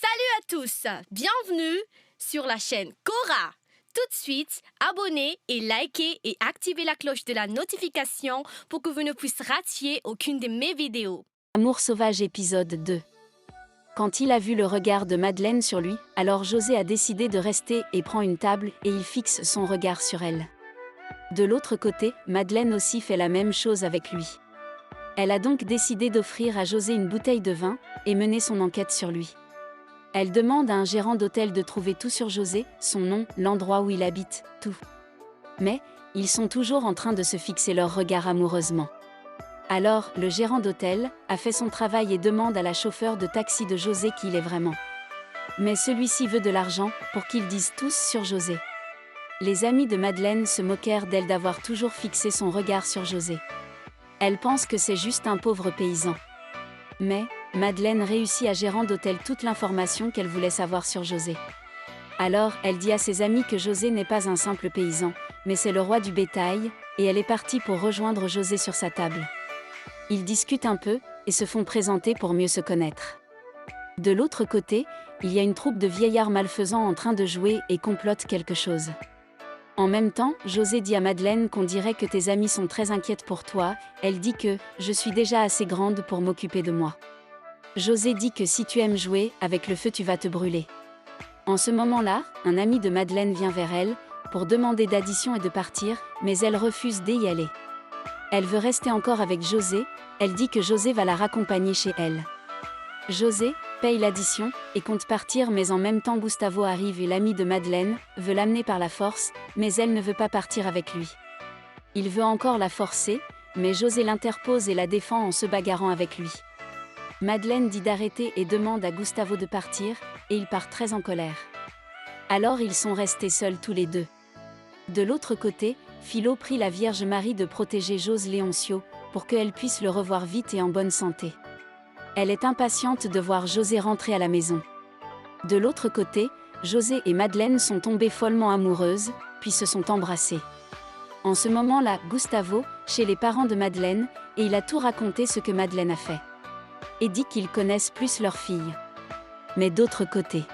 Salut à tous, bienvenue sur la chaîne Cora. Tout de suite, abonnez et likez et activez la cloche de la notification pour que vous ne puissiez rater aucune de mes vidéos. Amour sauvage épisode 2. Quand il a vu le regard de Madeleine sur lui, alors José a décidé de rester et prend une table et il fixe son regard sur elle. De l'autre côté, Madeleine aussi fait la même chose avec lui. Elle a donc décidé d'offrir à José une bouteille de vin et mener son enquête sur lui. Elle demande à un gérant d'hôtel de trouver tout sur José, son nom, l'endroit où il habite, tout. Mais, ils sont toujours en train de se fixer leur regard amoureusement. Alors, le gérant d'hôtel a fait son travail et demande à la chauffeur de taxi de José qui il est vraiment. Mais celui-ci veut de l'argent pour qu'ils disent tous sur José. Les amis de Madeleine se moquèrent d'elle d'avoir toujours fixé son regard sur José. Elle pense que c'est juste un pauvre paysan. Mais, Madeleine réussit à gérant d'hôtel toute l'information qu'elle voulait savoir sur José. Alors, elle dit à ses amis que José n'est pas un simple paysan, mais c'est le roi du bétail, et elle est partie pour rejoindre José sur sa table. Ils discutent un peu, et se font présenter pour mieux se connaître. De l'autre côté, il y a une troupe de vieillards malfaisants en train de jouer et complotent quelque chose. En même temps, José dit à Madeleine qu'on dirait que tes amies sont très inquiètes pour toi, elle dit que « je suis déjà assez grande pour m'occuper de moi ». José dit que si tu aimes jouer, avec le feu tu vas te brûler. En ce moment-là, un ami de Madeleine vient vers elle, pour demander d'addition et de partir, mais elle refuse d'y aller. Elle veut rester encore avec José, elle dit que José va la raccompagner chez elle. José paye l'addition et compte partir mais en même temps Gustavo arrive et l'ami de Madeleine veut l'amener par la force, mais elle ne veut pas partir avec lui. Il veut encore la forcer, mais José l'interpose et la défend en se bagarrant avec lui. Madeleine dit d'arrêter et demande à Gustavo de partir, et il part très en colère. Alors ils sont restés seuls tous les deux. De l'autre côté, Philo prie la Vierge Marie de protéger José Léoncio, pour qu'elle puisse le revoir vite et en bonne santé. Elle est impatiente de voir José rentrer à la maison. De l'autre côté, José et Madeleine sont tombées follement amoureuses, puis se sont embrassées. En ce moment-là, Gustavo, chez les parents de Madeleine, et il a tout raconté ce que Madeleine a fait. Et dit qu'ils connaissent plus leur fille. Mais d'autre côté,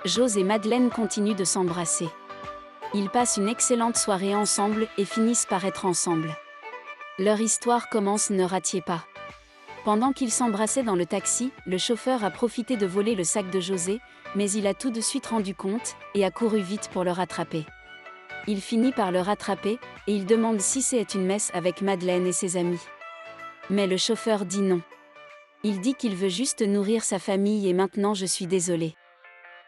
José et Madeleine continuent de s'embrasser. Ils passent une excellente soirée ensemble et finissent par être ensemble. Leur histoire commence, ne ratiez pas. Pendant qu'ils s'embrassaient dans le taxi, le chauffeur a profité de voler le sac de José, mais il a tout de suite rendu compte, et a couru vite pour le rattraper. Il finit par le rattraper, et il demande si c'est une messe avec Madeleine et ses amis. Mais le chauffeur dit non. Il dit qu'il veut juste nourrir sa famille et maintenant je suis désolé.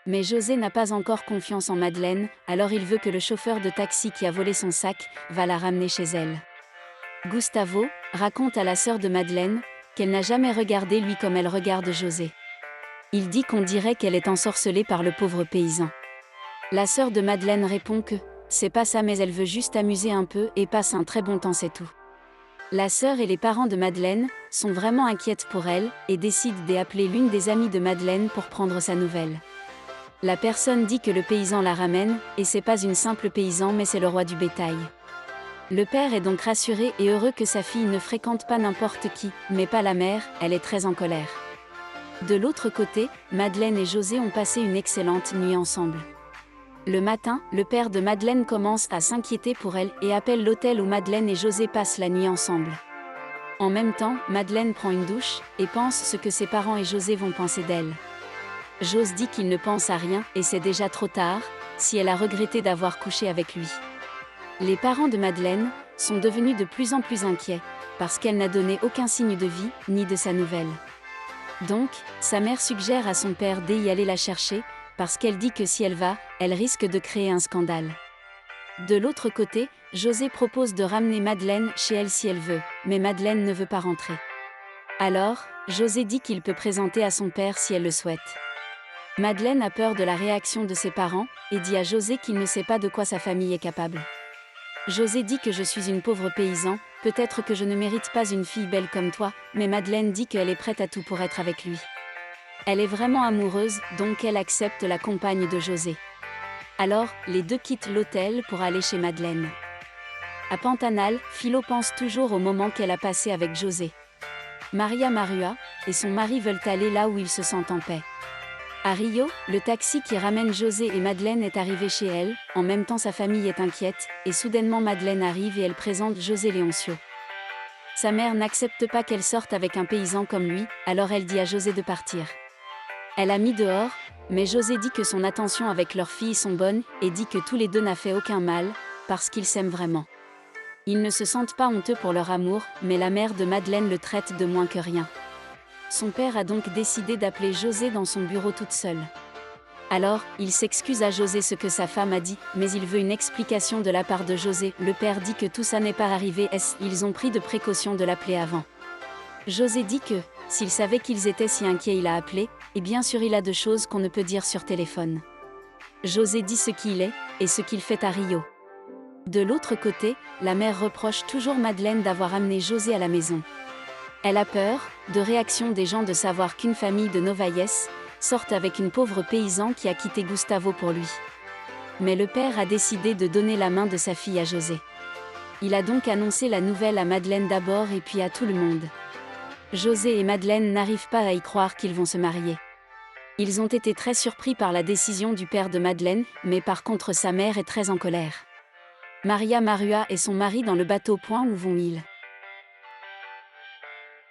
Mais José n'a pas encore confiance en Madeleine, alors il veut que le chauffeur de taxi qui a volé son sac, va la ramener chez elle. Gustavo raconte à la sœur de Madeleine, qu'elle n'a jamais regardé lui comme elle regarde José. Il dit qu'on dirait qu'elle est ensorcelée par le pauvre paysan. La sœur de Madeleine répond que, c'est pas ça mais elle veut juste amuser un peu et passe un très bon temps c'est tout. La sœur et les parents de Madeleine sont vraiment inquiètes pour elle et décident d'appeler l'une des amies de Madeleine pour prendre sa nouvelle. La personne dit que le paysan la ramène, et c'est pas une simple paysan mais c'est le roi du bétail. Le père est donc rassuré et heureux que sa fille ne fréquente pas n'importe qui, mais pas la mère, elle est très en colère. De l'autre côté, Madeleine et José ont passé une excellente nuit ensemble. Le matin, le père de Madeleine commence à s'inquiéter pour elle et appelle l'hôtel où Madeleine et José passent la nuit ensemble. En même temps, Madeleine prend une douche et pense ce que ses parents et José vont penser d'elle. José dit qu'il ne pense à rien et c'est déjà trop tard, si elle a regretté d'avoir couché avec lui. Les parents de Madeleine sont devenus de plus en plus inquiets, parce qu'elle n'a donné aucun signe de vie, ni de sa nouvelle. Donc, sa mère suggère à son père d'y aller la chercher, parce qu'elle dit que si elle va, elle risque de créer un scandale. De l'autre côté, José propose de ramener Madeleine chez elle si elle veut, mais Madeleine ne veut pas rentrer. Alors, José dit qu'il peut présenter à son père si elle le souhaite. Madeleine a peur de la réaction de ses parents, et dit à José qu'il ne sait pas de quoi sa famille est capable. José dit que je suis une pauvre paysan, peut-être que je ne mérite pas une fille belle comme toi, mais Madeleine dit qu'elle est prête à tout pour être avec lui. Elle est vraiment amoureuse, donc elle accepte la compagne de José. Alors, les deux quittent l'hôtel pour aller chez Madeleine. À Pantanal, Philo pense toujours au moment qu'elle a passé avec José. Maria Marua et son mari veulent aller là où ils se sentent en paix. À Rio, le taxi qui ramène José et Madeleine est arrivé chez elle, en même temps sa famille est inquiète, et soudainement Madeleine arrive et elle présente José Léoncio. Sa mère n'accepte pas qu'elle sorte avec un paysan comme lui, alors elle dit à José de partir. Elle a mis dehors, mais José dit que son attention avec leurs filles sont bonnes, et dit que tous les deux n'a fait aucun mal, parce qu'ils s'aiment vraiment. Ils ne se sentent pas honteux pour leur amour, mais la mère de Madeleine le traite de moins que rien. Son père a donc décidé d'appeler José dans son bureau toute seule. Alors, il s'excuse à José ce que sa femme a dit, mais il veut une explication de la part de José. Le père dit que tout ça n'est pas arrivé, ils ont pris de précautions de l'appeler avant. José dit que, s'il savait qu'ils étaient si inquiets il a appelé, et bien sûr il a de choses qu'on ne peut dire sur téléphone. José dit ce qu'il est, et ce qu'il fait à Rio. De l'autre côté, la mère reproche toujours Madeleine d'avoir amené José à la maison. Elle a peur, de réaction des gens de savoir qu'une famille de Novaes sorte avec une pauvre paysan qui a quitté Gustavo pour lui. Mais le père a décidé de donner la main de sa fille à José. Il a donc annoncé la nouvelle à Madeleine d'abord et puis à tout le monde. José et Madeleine n'arrivent pas à y croire qu'ils vont se marier. Ils ont été très surpris par la décision du père de Madeleine, mais par contre sa mère est très en colère. Maria Marua et son mari dans le bateau. Où vont-ils ?